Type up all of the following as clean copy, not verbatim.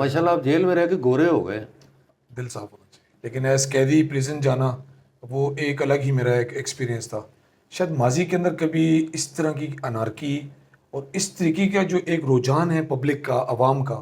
माशाल्लाह आप जेल में रह के गोरे हो गए। दिल साफ होना चाहिए। लेकिन एज कैदी प्रिजन जाना वो एक अलग ही मेरा एक एक्सपीरियंस था। शायद माजी के अंदर कभी इस तरह की अनारकी और इस तरीके का जो एक रुझान है पब्लिक का, आवाम का,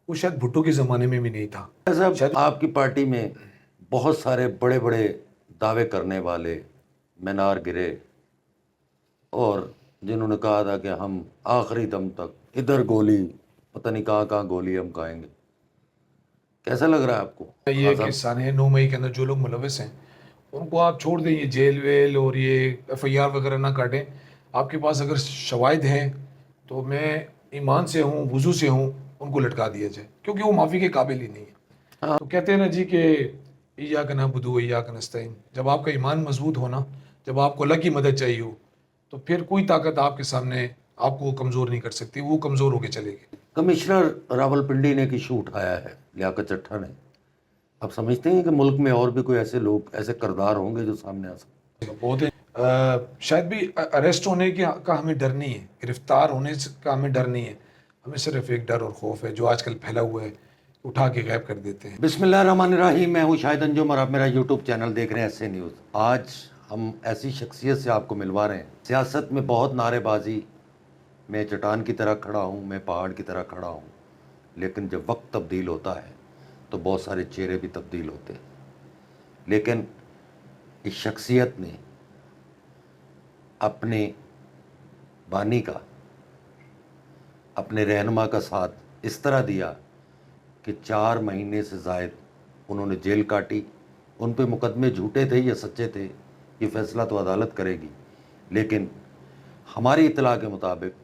वो शायद भुट्टो के ज़माने में भी नहीं था। साहब शायद आपकी पार्टी में बहुत सारे बड़े बड़े दावे करने वाले मीनार गिरे और जिन्होंने कहा था कि हम आखिरी दम तक इधर गोली, पता नहीं कहाँ कहाँ गोली हम खाएंगे। कैसा लग रहा है आपको ये खान कि साहब? सानहे 9 मई के अंदर जो लोग मुलविस हैं उनको आप छोड़ दें, ये जेल वेल और ये FIR वगैरह ना काटें। आपके पास अगर शवाहिद हैं तो मैं ईमान से हूँ, वुजू से हूँ, उनको लटका दिया जाए, क्योंकि वो माफ़ी के काबिल ही नहीं है। हाँ, तो कहते हैं ना जी कि इय्याक नअबुदु व इय्याक नस्तईन, जब आपका ईमान मजबूत हो ना, जब आपको अल्लाह की मदद चाहिए हो, तो फिर कोई ताकत आपके सामने आपको कमज़ोर नहीं कर सकती, वो कमज़ोर होकर चलेगी। कमिश्नर रावलपिंडी ने एक इशू उठाया है, लियाकत चट्टा ने। आप समझते हैं कि मुल्क में और भी कोई ऐसे लोग, ऐसे करदार होंगे जो सामने आ सकते बहुत है। शायद भी अरेस्ट होने का हमें डर नहीं है, गिरफ्तार होने का हमें डर नहीं है। हमें सिर्फ एक डर और खौफ है जो आजकल फैला हुआ है, उठा के गायब कर देते हैं। हैं? बिस्मिल्लाहिर्रहमानिर्रहीम। मैं हूँ शाहिद अंजुम और आप मेरा यूट्यूब चैनल देख रहे हैं ऐसे न्यूज़। आज हम ऐसी शख्सियत से आपको मिलवा रहे हैं। सियासत में बहुत नारेबाजी, मैं चट्टान की तरह खड़ा हूँ, मैं पहाड़ की तरह खड़ा हूँ, लेकिन जब वक्त तब्दील होता है तो बहुत सारे चेहरे भी तब्दील होते हैं। लेकिन इस शख्सियत ने अपने बानी का, अपने रहनुमा का साथ इस तरह दिया कि 4 महीने से ज़ायद उन्होंने जेल काटी। उन पे मुकदमे झूठे थे या सच्चे थे, ये फ़ैसला तो अदालत करेगी, लेकिन हमारी इत्तला के मुताबिक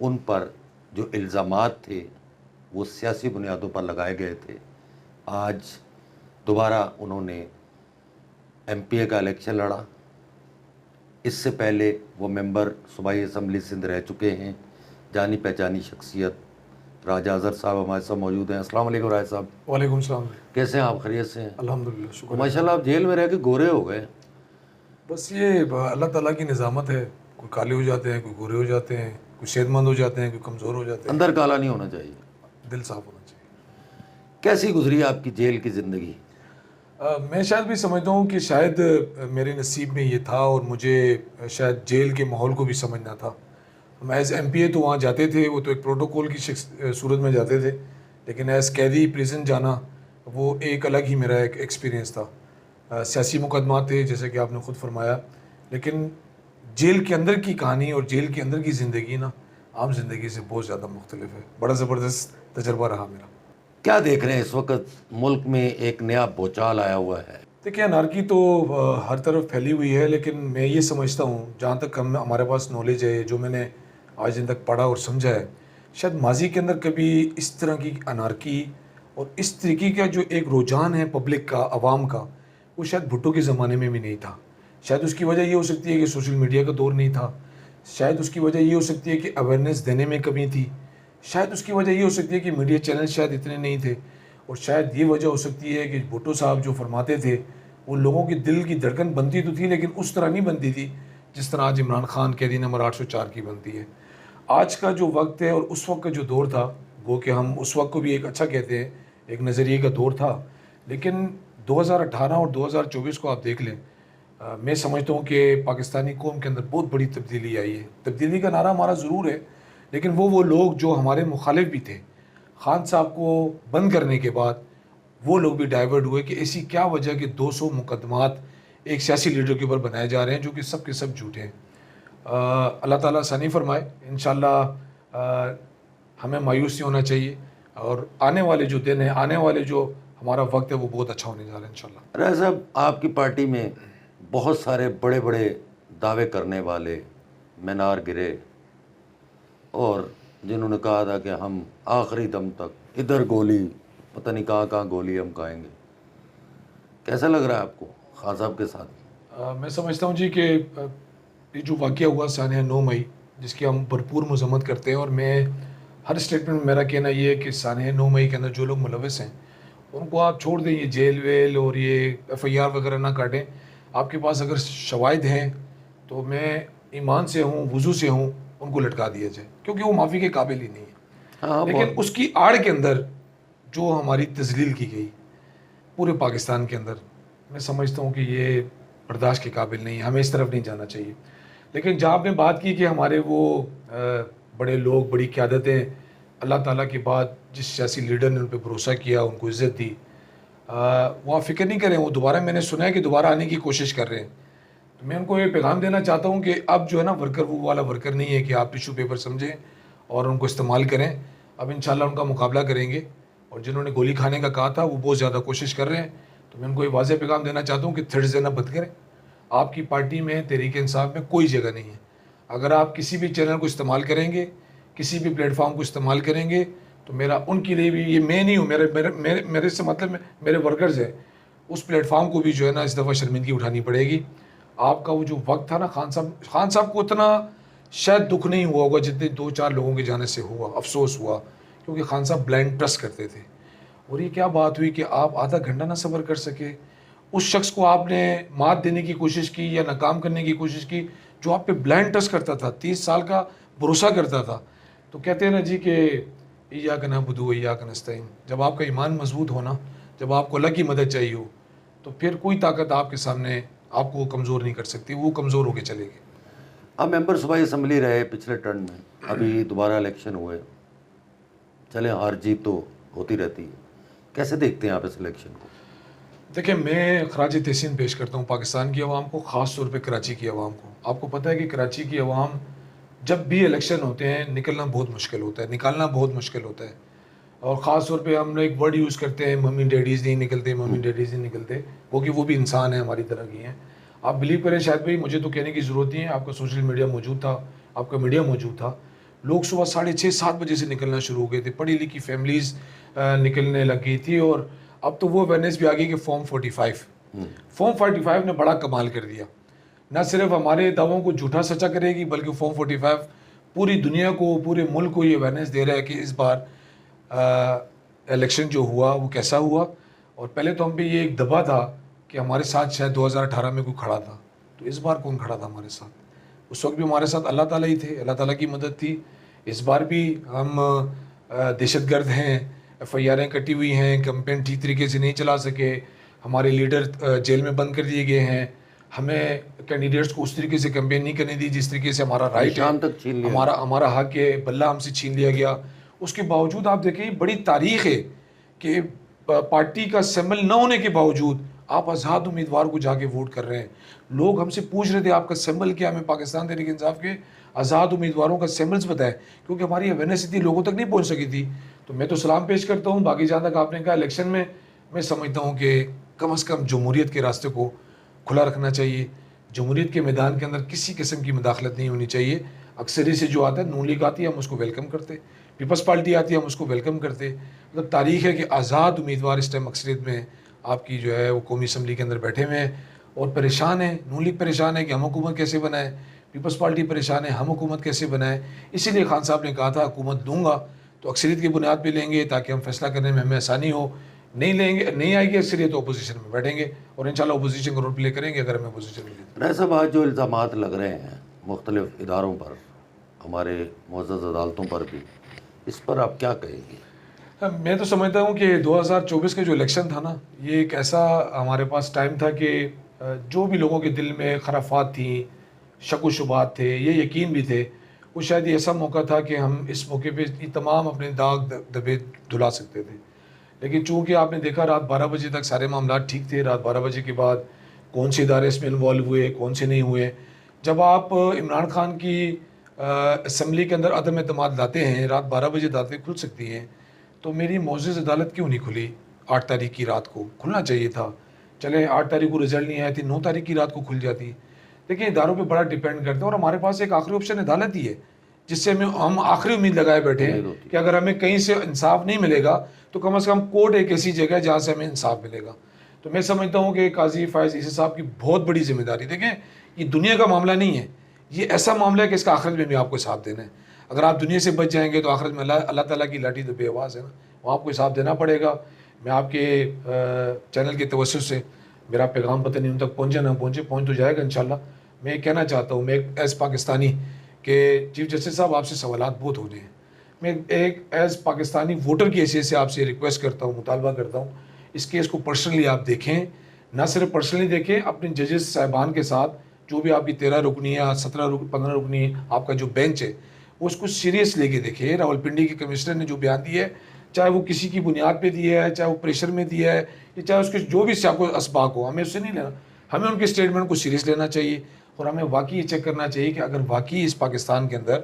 उन पर जो इल्ज़ामात थे वो सियासी बुनियादों पर लगाए गए थे। आज दोबारा उन्होंने MPA का इलेक्शन लड़ा। इससे पहले वो मेंबर सूबाई असम्बली सिंध रह चुके हैं। जानी पहचानी शख्सियत राजा अज़हर साहब हमारे साथ मौजूद हैं। अस्सलाम वालेकुम राजा साहब, वालेकुम सलाम। कैसे हैं आप? खैरियत से हैं? अल्हम्दुलिल्लाह, शुक्र है। माशाल्लाह आप जेल में रह के गोरे हो गए। बस ये अल्लाह ताला की निज़ामत है। कोई काले हो जाते हैं, कोई गोरे हो जाते हैं, कोई सेहतमंद हो जाते हैं, कोई कमज़ोर हो जाते अंदर काला नहीं होना चाहिए। हैं। दिल साफ होना चाहिए। कैसी गुजरी आपकी जेल की ज़िंदगी? मैं शायद भी समझता हूँ कि शायद मेरे नसीब में ये था और मुझे शायद जेल के माहौल को भी समझना था। हम एज़ MPA तो वहाँ जाते थे, वो तो एक प्रोटोकॉल की सूरत में जाते थे, लेकिन एज़ कैदी प्रिजन जाना वो एक अलग ही मेरा एक एक्सपीरियंस था। सियासी मुकदमा थे जैसे कि आपने ख़ुद फरमाया, लेकिन जेल के अंदर की कहानी और जेल के अंदर की ज़िंदगी ना आम ज़िंदगी से बहुत ज़्यादा मुख्तलिफ है। बड़ा ज़बरदस्त तजर्बा रहा मेरा। क्या देख रहे हैं इस वक्त? मुल्क में एक नया भूचाल आया हुआ है। देखिए, अनारकी तो हर तरफ फैली हुई है, लेकिन मैं ये समझता हूँ, जहाँ तक हमारे पास नॉलेज है, जो मैंने आज दिन तक पढ़ा और समझा है, शायद माजी के अंदर कभी इस तरह की अनारकी और इस तरीके का जो एक रुझान है पब्लिक का, आवाम का, वो शायद भुट्टो के ज़माने में भी नहीं था। शायद उसकी वजह ये हो सकती है कि सोशल मीडिया का दौर नहीं था। शायद उसकी वजह ये हो सकती है कि अवेयरनेस देने में कमी थी। शायद उसकी वजह ये हो सकती है कि मीडिया चैनल शायद इतने नहीं थे। और शायद ये वजह हो सकती है कि भुट्टो साहब जो फरमाते थे वो लोगों के दिल की धड़कन बनती तो थी, लेकिन उस तरह नहीं बनती थी जिस तरह आज इमरान खान कैदी नंबर 804 की बनती है। आज का जो वक्त है और उस वक्त का जो दौर था, वो कि हम उस वक्त को भी एक अच्छा कहते हैं, एक नज़रिए का दौर था। लेकिन 2018 और 2024 को आप देख लें, मैं समझता हूँ कि पाकिस्तानी कौम के अंदर बहुत बड़ी तब्दीली आई है। तब्दीली का नारा हमारा ज़रूर है, लेकिन वो लोग जो हमारे मुखालिफ भी थे, खान साहब को बंद करने के बाद वो लोग भी डाइवर्ट हुए कि ऐसी क्या वजह कि 200 मुकदमात एक सियासी लीडर के ऊपर बनाए जा रहे हैं जो कि सब के सब झूठे हैं। अल्लाह ताला आसानी फरमाए। इंशाल्लाह हमें मायूस नहीं होना चाहिए और आने वाले जो दिन है, आने वाले जो हमारा वक्त है, वो बहुत अच्छा होने जा रहा है इंशाल्लाह। राजा साहब आपकी पार्टी में बहुत सारे बड़े बड़े दावे करने वाले मीनार गिरे और जिन्होंने कहा था कि हम आखिरी दम तक इधर गोली, पता नहीं कहाँ कहाँ गोली हम खाएंगे। कैसा लग रहा है आपको खान साहब के साथ? मैं समझता हूँ जी कि ये जो वाक़या हुआ सानिया 9 मई, जिसकी हम भरपूर मज़म्मत करते हैं, और मैं हर स्टेटमेंट में मेरा कहना ये है कि सानिया 9 मई के अंदर जो लोग मुलविस हैं उनको आप छोड़ दें, ये जेल वेल और ये FIR वगैरह ना काटें। आपके पास अगर शवाहिद हैं तो मैं ईमान से हूँ, वुजू से हूँ, उनको लटका दिया जाए, क्योंकि वो माफ़ी के काबिल ही नहीं है। हाँ लेकिन बहुत। उसकी आड़ के अंदर जो हमारी तजलील की गई पूरे पाकिस्तान के अंदर, मैं समझता हूँ कि ये बर्दाश्त के काबिल नहीं है, हमें इस तरफ नहीं जाना चाहिए। लेकिन जहाँ आपने बात की कि हमारे वो बड़े लोग, बड़ी क़यादतें, अल्लाह ताला के बाद जिस सियासी लीडर ने उन पर भरोसा किया, उनको इज़्ज़त दी, वो आप फ़िक्र नहीं करें, वो दोबारा, मैंने सुना है कि दोबारा आने की कोशिश कर रहे हैं। तो मैं उनको ये पैगाम देना चाहता हूँ कि अब जो है ना, वर्कर वो वाला वर्कर नहीं है कि आप टिश्यू पेपर समझें और उनको इस्तेमाल करें। अब इंशाल्लाह उनका मुकाबला करेंगे, और जिन्होंने गोली खाने का कहा था वो बहुत ज़्यादा कोशिश कर रहे हैं। तो मैं उनको ये वाज़ेह पैगाम देना चाहता हूँ कि थ्रेड्स देना बंद करें। आपकी पार्टी में, तहरीक इंसाफ में कोई जगह नहीं है। अगर आप किसी भी चैनल को इस्तेमाल करेंगे, किसी भी प्लेटफॉर्म को इस्तेमाल करेंगे, तो मेरा उनके लिए भी, ये मैं नहीं हूँ, मेरे मेरे मेरे मेरे से मतलब मेरे वर्कर्स हैं, उस प्लेटफॉर्म को भी जो है ना इस दफ़ा शर्मिंदगी उठानी पड़ेगी। आपका वो जो वक्त था ना, खान साहब को उतना शायद दुख नहीं हुआ होगा जितने 2-4 लोगों के जाने से हुआ, अफसोस हुआ, क्योंकि खान साहब ब्लाइंड ट्रस्ट करते थे। और ये क्या बात हुई कि आप आधा घंटा ना सब्र कर सके, उस शख्स को आपने मात देने की कोशिश की या नाकाम करने की कोशिश की जो आप पे ब्लाइंड ट्रस्ट करता था, 30 साल का भरोसा करता था। तो कहते हैं ना जी कि इय्याका नअबुदु व इय्याका नस्तईन, जब आपका ईमान मजबूत हो ना, जब आपको अल्लाह की मदद चाहिए हो, तो फिर कोई ताकत आपके सामने आपको कमज़ोर नहीं कर सकती, वो कमज़ोर होकर चलेगी। आप मेंबर सूबाई असम्बली रहे पिछले टर्म में, अभी दोबारा इलेक्शन हुए, चले हार जीत तो होती रहती है, कैसे देखते हैं आप इस इलेक्शन को? देखिए, मैं खराज तहसीन पेश करता हूँ पाकिस्तान की आवाम को, ख़ास तौर पे कराची की आवाम को। आपको पता है कि कराची की आवाम, जब भी इलेक्शन होते हैं, निकलना बहुत मुश्किल होता है, निकालना बहुत मुश्किल होता है। और ख़ास तौर पे हम एक वर्ड यूज़ करते हैं, मम्मी डैडीज़ नहीं निकलते, मम्मी डैडीज़ नहीं निकलते, क्योंकि वो भी इंसान है, हमारी तरह की हैं। आप बिलीव करें शायद भाई, मुझे तो कहने की ज़रूरत नहीं है, आपका सोशल मीडिया मौजूद था, आपका मीडिया मौजूद था, लोग सुबह 6:30-7 बजे से निकलना शुरू हो गए थे, पढ़ी लिखी फैमिलीज़ निकलने लग गई थी। और अब तो वो अवेयरनेस भी आ गई कि फॉर्म 45 ने बड़ा कमाल कर दिया। न सिर्फ हमारे दावों को झूठा सच्चा करेगी, बल्कि फॉर्म 45 पूरी दुनिया को, पूरे मुल्क को ये अवेयरनेस दे रहा है कि इस बार इलेक्शन जो हुआ वो कैसा हुआ। और पहले तो हम पे ये एक दबा था कि हमारे साथ शायद 2018 में कोई खड़ा था, तो इस बार कौन खड़ा था हमारे साथ? उस वक्त भी हमारे साथ अल्लाह ताला ही थे, अल्लाह ताला की मदद थी। इस बार भी हम दहशतगर्द हैं, FIR कटी हुई हैं, कैंपेन ठीक तरीके से नहीं चला सके, हमारे लीडर जेल में बंद कर दिए गए हैं, हमें कैंडिडेट्स को उस तरीके से कैंपेन नहीं करने दी जिस तरीके से हमारा राइट है, तक छीन लिया, हमारा हक है, बल्ला हमसे छीन लिया गया। उसके बावजूद आप देखिए, बड़ी तारीख है कि पार्टी का सिंबल न होने के बावजूद आप आज़ाद उम्मीदवार को जाके वोट कर रहे हैं। लोग हमसे पूछ रहे थे आपका सिंबल क्या? हमें पाकिस्तान तहरीक इंसाफ के आज़ाद उम्मीदवारों का सिंबल्स बताएं, क्योंकि हमारी अवेयरनेस इतनी लोगों तक नहीं पहुंच सकी थी। तो मैं तो सलाम पेश करता हूँ। बाकी जहाँ तक आपने कहा इलेक्शन में, मैं समझता हूँ कि कम से कम जमहूरियत के रास्ते को खुला रखना चाहिए। जमहूरियत के मैदान के अंदर किसी किस्म की मुदाखलत नहीं होनी चाहिए। अक्सरी से जो आता है, नून लीग आती है, हम उसको वेलकम करते, पीपल्स पार्टी आती है, हम उसको वेलकम करते। मतलब तारीख है कि आज़ाद उम्मीदवार इस टाइम अक्सरियत में आपकी जो है वो कौमी असम्बली के अंदर बैठे हुए हैं और परेशान है। नून लीग परेशान है कि हम हुकूमत कैसे बनाए, पीपल्स पार्टी परेशान है हम हुकूमत कैसे बनाए। इसीलिए खान साहब ने कहा था हुकूमत दूंगा तो अक्सरियत की बुनियाद पर लेंगे ताकि हम फैसला करने में हमें आसानी हो। नहीं लेंगे, नहीं आएगी अक्सरियत तो अपोजिशन में बैठेंगे और इंशाल्लाह अपोजिशन का रोल प्ले करेंगे अगर हमें अपोजिशन मिले। राय साहब, आज जो इल्ज़ामात लग रहे हैं मुख्तलिफ इदारों पर, हमारे मुअज़्ज़ज़ अदालतों पर भी, इस पर आप क्या कहेंगे? मैं तो समझता हूँ कि 2024 का जो इलेक्शन था ना, ये एक ऐसा हमारे पास टाइम था कि जो भी लोगों के दिल में खराफात थी, शक व शुबात थे, ये यकीन भी थे, वो शायद ये ऐसा मौका था कि हम इस मौके पे ये तमाम अपने दाग दबे धुला सकते थे। लेकिन चूँकि आपने देखा रात 12 बजे तक सारे मामला ठीक थे। रात 12 बजे के बाद कौन से इदारे इसमें इन्वॉल्व हुए, कौन से नहीं हुए। जब आप इमरान खान की असम्बली के अंदर अदम एतमाद लाते हैं, रात 12 बजे अदालतें खुल सकती हैं, तो मेरी मोअज़्ज़ज़ अदालत क्यों नहीं खुली 8 तारीख की रात को? खुलना चाहिए था। चले 8 तारीख को रिजल्ट नहीं आया थी, 9 तारीख की रात को खुल जाती। देखिए, इदारों पे बड़ा डिपेंड करता है और हमारे पास एक आखिरी ऑप्शन अदालत ही है जिससे हम आखिरी उम्मीद लगाए बैठे हैं कि अगर हमें कहीं से इंसाफ नहीं मिलेगा तो कम से कम कोर्ट एक ऐसी जगह है जहाँ से हमें इंसाफ मिलेगा। तो मैं समझता हूँ कि काजी फ़ायज़ ईसा साहब की बहुत बड़ी जिम्मेदारी, देखें ये दुनिया का मामला नहीं है, ये ऐसा मामला है कि इसका आखिरत में भी आपको हिसाब देना है। अगर आप दुनिया से बच जाएंगे तो आखिरत में अल्लाह ताला की लाठी तो बेआवाज़ है ना, वहाँ आपको हिसाब देना पड़ेगा। मैं आपके चैनल के तवज्जुह से मेरा पैगाम पता नहीं उन तक पहुँचे ना पहुँचे, पहुँच तो जाएगा इंशाल्लाह। मैं कहना चाहता हूँ, मैं एज़ पाकिस्तानी, कि चीफ जस्टिस साहब आपसे सवालात बहुत हो रहे हैं, मैं एक एज पाकिस्तानी वोटर की हैसियत से आपसे रिक्वेस्ट करता हूँ, मुतालबा करता हूँ, इस केस को पर्सनली आप देखें, ना सिर्फ पर्सनली देखें, अपने जजेस साहिबान के साथ जो भी आपकी 13 रुकनी या 15 रुकनी आपका जो बेंच है वो उसको सीरियस लेके देखें। रावलपिंडी के कमिश्नर ने जो बयान दिया है, चाहे वो किसी की बुनियाद पे दिया है, चाहे वो प्रेशर में दिया है, या चाहे उसके जो भी सियाको असबाक हो, हमें उससे नहीं लेना। हमें उनके स्टेटमेंट को सीरियस लेना चाहिए और हमें वाकई ये चेक करना चाहिए कि अगर वाकई इस पाकिस्तान के अंदर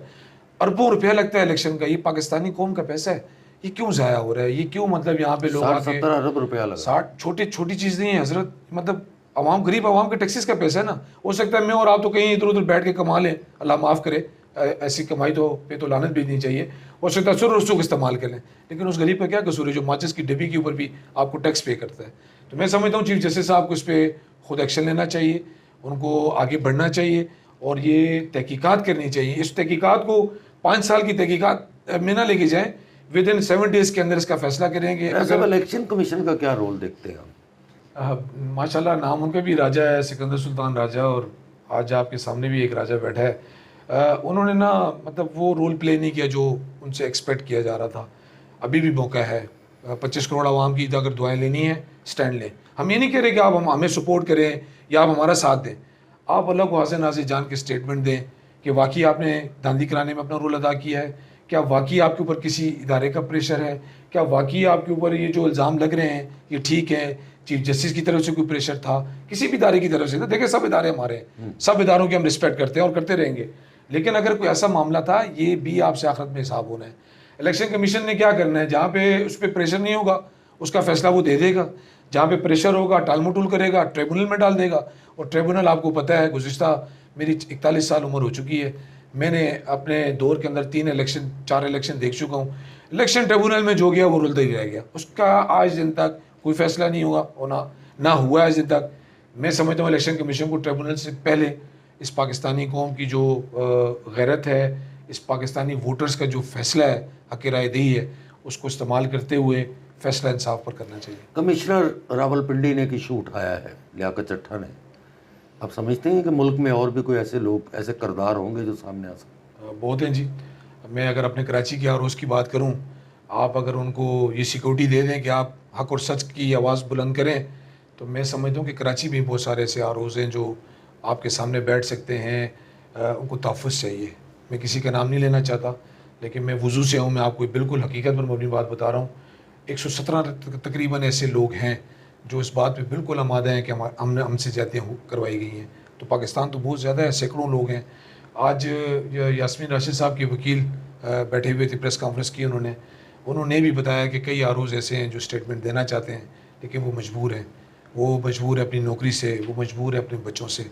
अरबों रुपया लगता है इलेक्शन का, ये पाकिस्तानी कौम का पैसा है, ये क्यों ज़ाया हो रहा है, ये क्यों मतलब यहाँ पे लोग 60-70 अरब रुपया लगा। 60 छोटी चीज़ नहीं है हजरत, मतलब अवाम गरीब अवाम के टैक्सेस का पैसा है ना। हो सकता है मैं और आप तो कहीं इधर उधर बैठ के कमा लें, अल्लाह माफ़ करे, ऐसी कमाई तो पे तो लानत भेजनी चाहिए। हो सकता है सुर रसूख इस्तेमाल कर लें, लेकिन उस गरीब का क्या कसूर है जो माचिस की डिब्बी के ऊपर भी आपको टैक्स पे करता है। तो मैं समझता हूँ चीफ जस्टिस साहब को इस पर खुद एक्शन लेना चाहिए, उनको आगे बढ़ना चाहिए और ये तहकीकात करनी चाहिए। इस तहकीकात को 5 साल की तहकीकात में ना लेके जाएँ, विद इन 7 डेज़ के अंदर इसका फैसला करेंगे। अगर इलेक्शन कमीशन का क्या रोल देखते हैं आप? माशाल्लाह नाम उनका भी राजा है, सिकंदर सुल्तान राजा, और आज आपके सामने भी एक राजा बैठा है। उन्होंने ना मतलब वो रोल प्ले नहीं किया जो उनसे एक्सपेक्ट किया जा रहा था। अभी भी मौका है, 25 करोड़ आवाम की अगर दुआएं लेनी है, स्टैंड लें। हम ये नहीं कह रहे कि आप हमें सपोर्ट करें या आप हमारा साथ दें, आप अल्लाह को हाज़िर नाज़िर जान के स्टेटमेंट दें कि वाकई आपने धांधली कराने में अपना रोल अदा किया है, क्या वाकई आपके ऊपर किसी इदारे का प्रेशर है, क्या वाकई आपके ऊपर ये जो इल्ज़ाम लग रहे हैं ये ठीक है, चीफ जस्टिस की तरफ से कोई प्रेशर था, किसी भी इदारे की तरफ से। तो देखिए सब इदारे हमारे हैं, सब इदारों की हम रिस्पेक्ट करते हैं और करते रहेंगे, लेकिन अगर कोई ऐसा मामला था, ये भी आपसे आखिरत में हिसाब होना है। इलेक्शन कमीशन ने क्या करना है, जहाँ पे उस पर प्रेशर नहीं होगा उसका फैसला वो दे देगा, जहाँ पे प्रेशर होगा टाल मटोल करेगा, ट्रिब्यूनल में डाल देगा। और ट्रिब्यूनल आपको पता है, गुज़िश्ता मेरी 41 साल उम्र हो चुकी है, मैंने अपने दौर के अंदर 4 इलेक्शन देख चुका हूँ। इलेक्शन ट्रिब्यूनल में जो गया वो रुलता ही रह गया, उसका आज दिन तक कोई फैसला नहीं हुआ, ना हुआ आज दिन तक। मैं समझता हूँ इलेक्शन कमीशन को ट्रिब्यूनल से पहले इस पाकिस्तानी कौम की जो गैरत है, इस पाकिस्तानी वोटर्स का जो फैसला है, हक़ राय दही है, उसको इस्तेमाल करते हुए फैसला इंसाफ पर करना चाहिए। कमिश्नर रावलपिंडी ने एक इशू उठाया है, लियाकत चट्टा ने। आप समझते हैं कि मुल्क में और भी कोई ऐसे लोग, ऐसे किरदार होंगे जो सामने आ सकते? बहुत हैं जी। मैं अगर अपने कराची के आरोज़ की बात करूं, आप अगर उनको ये सिक्योरिटी दे दें कि आप हक़ और सच की आवाज़ बुलंद करें, तो मैं समझता हूँ कि कराची में बहुत सारे ऐसे आरोज़ हैं जो आपके सामने बैठ सकते हैं। उनको तहफ़्फ़ुज़ चाहिए। मैं किसी का नाम नहीं लेना चाहता, लेकिन मैं वुज़ू से हूँ, मैं आपको बिल्कुल हकीकत पर मबनी बात बता रहा हूँ। 117 तकरीबन ऐसे लोग हैं जो इस बात पे बिल्कुल आमादा हैं कि हमसे ज़्यादतियाँ करवाई गई हैं। तो पाकिस्तान तो बहुत ज़्यादा है, सैकड़ों लोग हैं। आज यास्मीन राशिद साहब के वकील बैठे हुए थे, प्रेस कॉन्फ्रेंस की उन्होंने भी बताया कि कई आरोज़ ऐसे हैं जो स्टेटमेंट देना चाहते हैं, लेकिन वो मजबूर हैं। वो मजबूर है अपनी नौकरी से, वो मजबूर है अपने बच्चों से।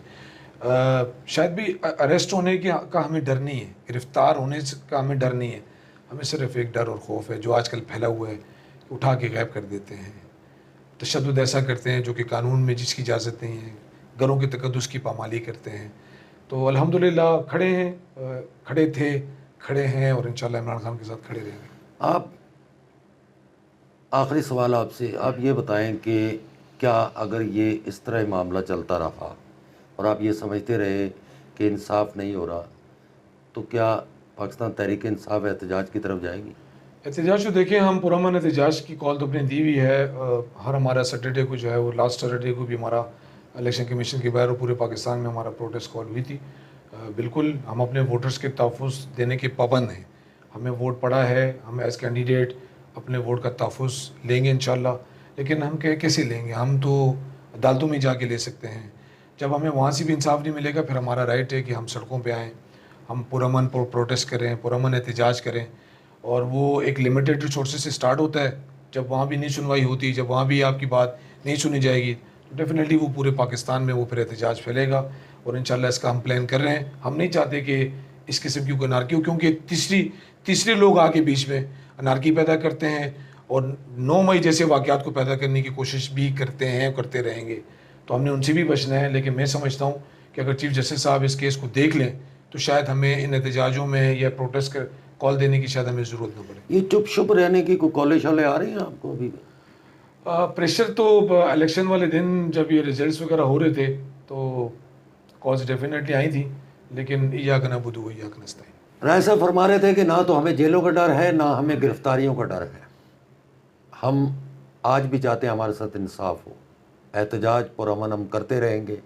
शायद भी अरेस्ट होने का हमें डर नहीं है, गिरफ़्तार होने का हमें डर नहीं है, हमें सिर्फ एक डर और खौफ है जो आजकल फैला हुआ है, उठा के गायब कर देते हैं, तशद्दुद ऐसा करते हैं जो कि कानून में जिसकी इजाज़त नहीं है, घरों के तकद्दुस की पामाली करते हैं। तो अल्हम्दुलिल्लाह खड़े हैं, खड़े थे, खड़े हैं और इंशाअल्लाह इमरान खान के साथ खड़े रहेंगे। आप, आखिरी सवाल आपसे, आप ये बताएं कि क्या अगर ये इस तरह मामला चलता रहा और आप ये समझते रहे कि इंसाफ नहीं हो रहा, तो क्या पाकिस्तान तहरीक इंसाफ एहतजाज की तरफ जाएगी? एहतजाज तो देखिए, हम पुरअमन एहतजाज की कॉल तो अपनी दी हुई है। हर हमारा सैटरडे को जो है वो, लास्ट सैटरडे को भी हमारा इलेक्शन कमीशन के बाहर पूरे पाकिस्तान में हमारा प्रोटेस्ट कॉल हुई थी। बिल्कुल हम अपने वोटर्स के तहफ़्फ़ुज़ देने के पाबंद हैं। हमें वोट पड़ा है, हम एज़ कैंडिडेट अपने वोट का तहफ़्फ़ुज़ लेंगे इंशाअल्लाह। लेकिन हम कैसे लेंगे? हम तो अदालतों में जाके ले सकते हैं। जब हमें वहाँ से भी इंसाफ नहीं मिलेगा, फिर हमारा राइट है कि हम सड़कों पे आएँ, हम पुरअमन प्रोटेस्ट करें, पुरअमन एहतजाज करें। और वो एक लिमिटेड रिसोर्सेज से स्टार्ट होता है। जब वहाँ भी नहीं सुनवाई होती, जब वहाँ भी आपकी बात नहीं सुनी जाएगी, तो डेफिनेटली वो पूरे पाकिस्तान में वो फिर एहतजाज फैलेगा। और इंशाल्लाह इसका हम प्लान कर रहे हैं। हम नहीं चाहते कि इस किस्म की कोई अनारकी हो, क्योंकि तीसरे लोग आके बीच में अनारकी पैदा करते हैं और 9 मई जैसे वाक़यात को पैदा करने की कोशिश भी करते हैं, करते रहेंगे। तो हमने उनसे भी बचना है। लेकिन मैं समझता हूँ कि अगर चीफ जस्टिस साहब इस केस को देख लें, तो शायद हमें इन एहतजाजों में या प्रोटेस्ट कर कॉल देने की शायद हमें ज़रूरत न पड़े। ये चुप शुप रहने की कोई कॉलेज वाले आ रही हैं आपको अभी? प्रेशर तो इलेक्शन वाले दिन जब ये रिजल्ट्स वगैरह हो रहे थे तो कॉल्स डेफिनेटली आई थी, लेकिन इय्याक नअबुदु व इय्याक नस्तईन। राय साहब फरमा रहे थे कि ना तो हमें जेलों का डर है, ना हमें गिरफ्तारियों का डर है। हम आज भी चाहते हैं हमारे साथ इंसाफ हो। एहतजाज पुरअमन हम करते रहेंगे,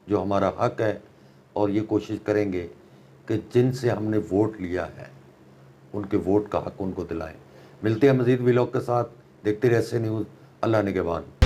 जो हमारा हक है, और ये कोशिश करेंगे कि जिनसे हमने वोट लिया है उनके वोट का हक उनको दिलाएं। मिलते हैं मज़ीद व्लॉग के साथ। देखते रहे ऐसे न्यूज़। अल्लाह निगहबान।